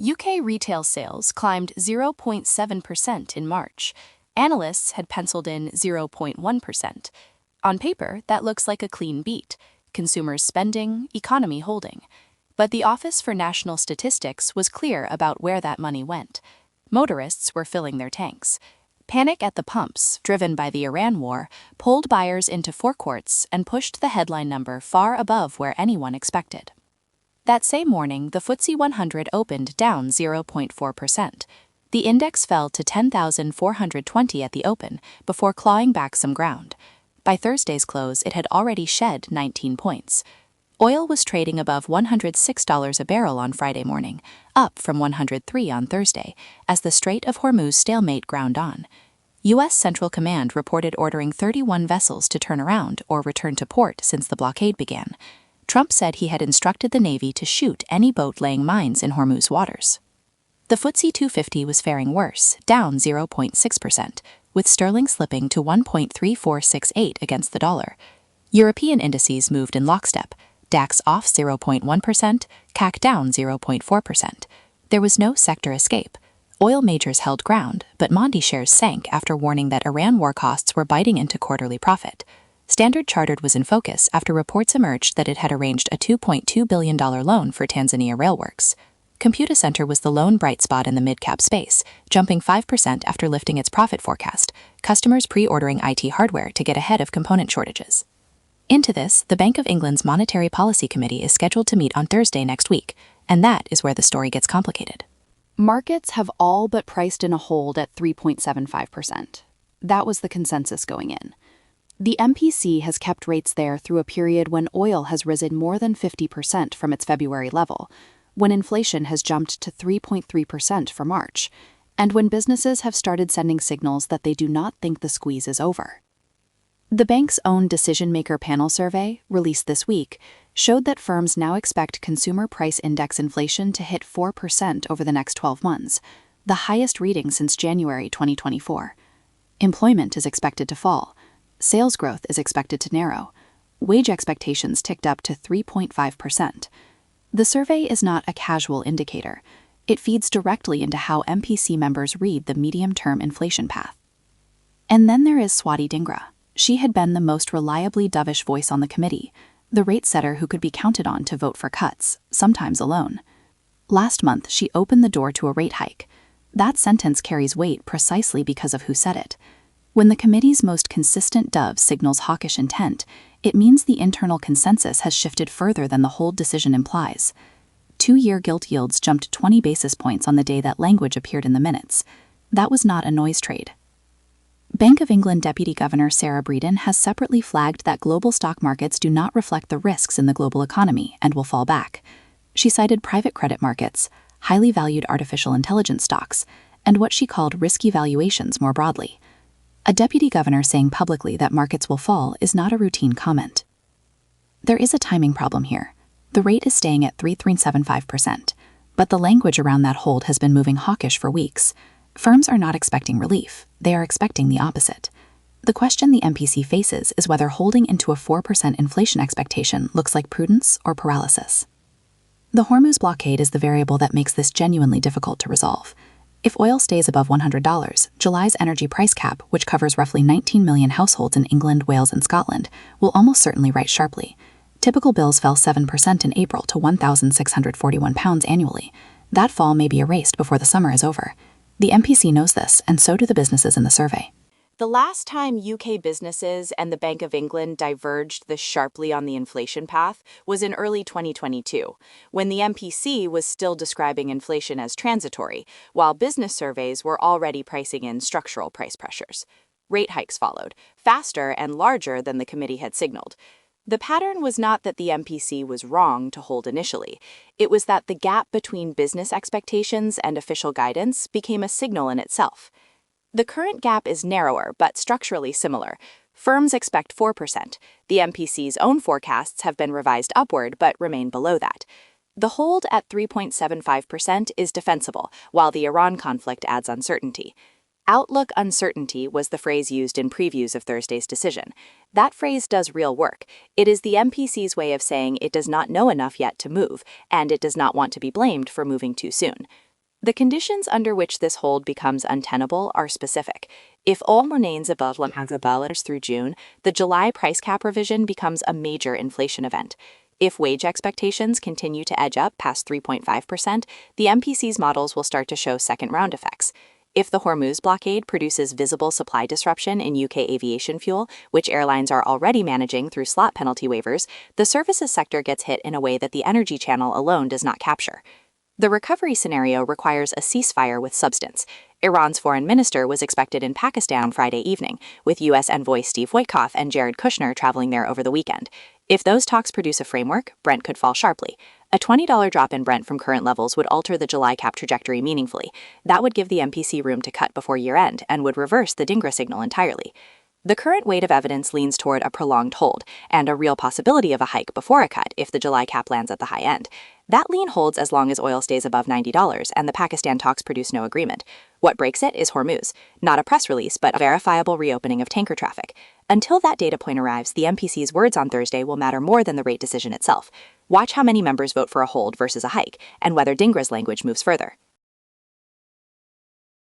UK retail sales climbed 0.7% in March. Analysts had penciled in 0.1%. On paper, that looks like a clean beat. Consumers spending, economy holding. But the Office for National Statistics was clear about where that money went. Motorists were filling their tanks. Panic at the pumps, driven by the Iran war, pulled buyers into forecourts and pushed the headline number far above where anyone expected. That same morning, the FTSE 100 opened down 0.4%. The index fell to 10,420 at the open before clawing back some ground. By Thursday's close, it had already shed 19 points. Oil was trading above $106 a barrel on Friday morning, up from $103 on Thursday, as the Strait of Hormuz stalemate ground on. U.S. Central Command reported ordering 31 vessels to turn around or return to port since the blockade began. Trump said he had instructed the Navy to shoot any boat laying mines in Hormuz waters. The FTSE 250 was faring worse, down 0.6%, with sterling slipping to 1.3468 against the dollar. European indices moved in lockstep. DAX off 0.1%, CAC down 0.4%. There was no sector escape. Oil majors held ground, but Mondi shares sank after warning that Iran war costs were biting into quarterly profit. Standard Chartered was in focus after reports emerged that it had arranged a $2.2 billion loan for Tanzania Railworks. Computacenter was the lone bright spot in the mid-cap space, jumping 5% after lifting its profit forecast, customers pre-ordering IT hardware to get ahead of component shortages. Into this, the Bank of England's Monetary Policy Committee is scheduled to meet on Thursday next week, and that is where the story gets complicated. Markets have all but priced in a hold at 3.75%. That was the consensus going in. The MPC has kept rates there through a period when oil has risen more than 50% from its February level, when inflation has jumped to 3.3% for March, and when businesses have started sending signals that they do not think the squeeze is over. The bank's own Decision Maker Panel survey, released this week, showed that firms now expect consumer price index inflation to hit 4% over the next 12 months, the highest reading since January 2024. Employment is expected to fall. Sales growth is expected to narrow. Wage expectations ticked up to 3.5%. The survey is not a casual indicator. It feeds directly into how MPC members read the medium-term inflation path. And then there is Swati Dhingra. She had been the most reliably dovish voice on the committee, the rate setter who could be counted on to vote for cuts, sometimes alone. Last month, she opened the door to a rate hike. That sentence carries weight precisely because of who said it. When the committee's most consistent dove signals hawkish intent, it means the internal consensus has shifted further than the hold decision implies. 2-year gilt yields jumped 20 basis points on the day that language appeared in the minutes. That was not a noise trade. Bank of England Deputy Governor Sarah Breeden has separately flagged that global stock markets do not reflect the risks in the global economy and will fall back. She cited private credit markets, highly valued artificial intelligence stocks, and what she called risky valuations more broadly. A deputy governor saying publicly that markets will fall is not a routine comment. There is a timing problem here. The rate is staying at 3.75%, but the language around that hold has been moving hawkish for weeks. Firms are not expecting relief, they are expecting the opposite. The question the MPC faces is whether holding into a 4% inflation expectation looks like prudence or paralysis. The Hormuz blockade is the variable that makes this genuinely difficult to resolve. If oil stays above $100, July's energy price cap, which covers roughly 19 million households in England, Wales, and Scotland, will almost certainly rise sharply. Typical bills fell 7% in April to £1,641 annually. That fall may be erased before the summer is over. The MPC knows this, and so do the businesses in the survey. The last time UK businesses and the Bank of England diverged this sharply on the inflation path was in early 2022, when the MPC was still describing inflation as transitory, while business surveys were already pricing in structural price pressures. Rate hikes followed, faster and larger than the committee had signaled. The pattern was not that the MPC was wrong to hold initially. It was that the gap between business expectations and official guidance became a signal in itself. The current gap is narrower but structurally similar. Firms expect 4%. The MPC's own forecasts have been revised upward but remain below that. The hold at 3.75% is defensible, while the Iran conflict adds uncertainty. Outlook uncertainty was the phrase used in previews of Thursday's decision. That phrase does real work. It is the MPC's way of saying it does not know enough yet to move, and it does not want to be blamed for moving too soon. The conditions under which this hold becomes untenable are specific. If all remains above $100 through June, the July price cap revision becomes a major inflation event. If wage expectations continue to edge up past 3.5%, the MPC's models will start to show second-round effects. If the Hormuz blockade produces visible supply disruption in UK aviation fuel, which airlines are already managing through slot penalty waivers, the services sector gets hit in a way that the energy channel alone does not capture. The recovery scenario requires a ceasefire with substance. Iran's foreign minister was expected in Pakistan on Friday evening, with U.S. envoy Steve Witkoff and Jared Kushner traveling there over the weekend. If those talks produce a framework, Brent could fall sharply. A $20 drop in Brent from current levels would alter the July cap trajectory meaningfully. That would give the MPC room to cut before year-end and would reverse the DINGRA signal entirely. The current weight of evidence leans toward a prolonged hold and a real possibility of a hike before a cut if the July cap lands at the high end. That lean holds as long as oil stays above $90 and the Pakistan talks produce no agreement. What breaks it is Hormuz, not a press release, but a verifiable reopening of tanker traffic. Until that data point arrives, the MPC's words on Thursday will matter more than the rate decision itself. Watch how many members vote for a hold versus a hike, and whether DINGRA's language moves further.